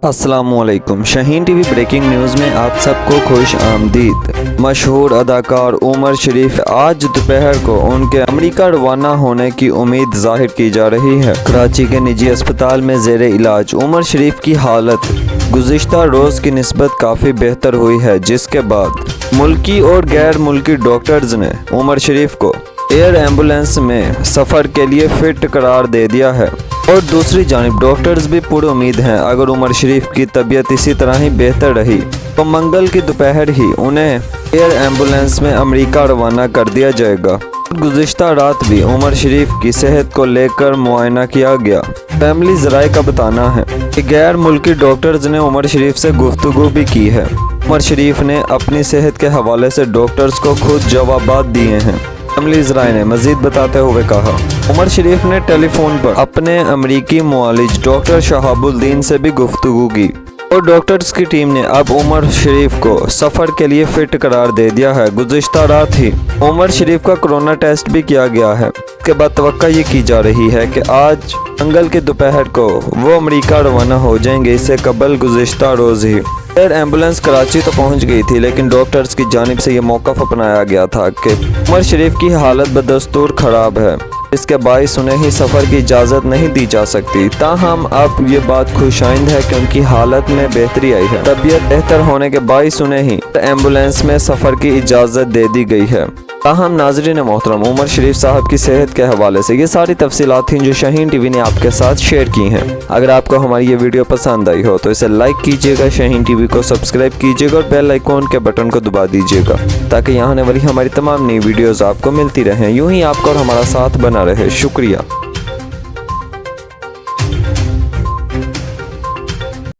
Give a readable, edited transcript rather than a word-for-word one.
अस्सलामुअलैकुम। Shaheen TV breaking news में आप सबको खुश आमदीद। मशहूर अदाकार उमर शरीफ आज दोपहर को उनके अमेरिका रवाना होने की उम्मीद जाहिर की जा रही है। कराची के निजी अस्पताल में ज़ेर इलाज उमर शरीफ की हालत गुज़िश्ता रोज़ की निस्बत काफ़ी बेहतर हुई है, जिसके बाद मुल्की और गैर मुल्की डॉक्टर्स ने उमर शरीफ को एयर एम्बुलेंस में सफ़र के लिए फ़िट करार दे दिया है। और दूसरी जानिब डॉक्टर्स भी पूरी उम्मीद हैं अगर उमर शरीफ की तबीयत इसी तरह ही बेहतर रही तो मंगल की दोपहर ही उन्हें एयर एम्बुलेंस में अमेरिका रवाना कर दिया जाएगा। गुज़िश्ता रात भी उमर शरीफ की सेहत को लेकर मुआयना किया गया। फैमिली ज़राए का बताना है कि गैर मुल्की डॉक्टर्स ने उमर शरीफ से गुफ्तगू भी की है। उमर शरीफ ने अपनी सेहत के हवाले से डॉक्टर्स को खुद जवाबात दिए हैं। फैमिली ज़राए ने मज़ीद बताते हुए कहा, उमर शरीफ ने टेलीफोन पर अपने अमरीकी मुआलिज डॉक्टर शहाबुद्दीन से भी गुफ्तगू की और डॉक्टर्स की टीम ने अब उमर शरीफ को सफ़र के लिए फ़िट करार दे दिया है। गुज़िश्ता रात ही उमर शरीफ का कोरोना टेस्ट भी किया गया है। इसके बाद तवक्का ये की जा रही है कि आज मंगल की दोपहर को वो अमेरिका रवाना हो जाएंगे। इससे कबल गुज़िश्ता रोज़ ही एयर एम्बुलेंस कराची तो पहुंच गई थी, लेकिन डॉक्टर्स की जानिब से ये मौक़िफ़ अपनाया गया था कि उमर शरीफ की हालत बदस्तूर ख़राब है, इसके बाइस उन्हें ही सफ़र की इजाज़त नहीं दी जा सकती। ताहम अब ये बात खुशाइंद है कि उनकी हालत में बेहतरी आई है। तबीयत बेहतर होने के बाइस उन्हें ही एम्बुलेंस में सफ़र की इजाज़त दे दी गई है। ताहम नाज़रीन मोहतरम, उमर शरीफ साहब की सेहत के हवाले से ये सारी तफसीलात थीं जो शाहीन टीवी ने आपके साथ शेयर की हैं। अगर आपको हमारी ये वीडियो पसंद आई हो तो इसे लाइक कीजिएगा, शाहीन टीवी को सब्सक्राइब कीजिएगा और बेल आइकॉन के बटन को दबा दीजिएगा ताकि यहाँ आने वाली हमारी तमाम नई वीडियोज़ आपको मिलती रहें। यूँ ही आपका और हमारा साथ बना रहे। शुक्रिया।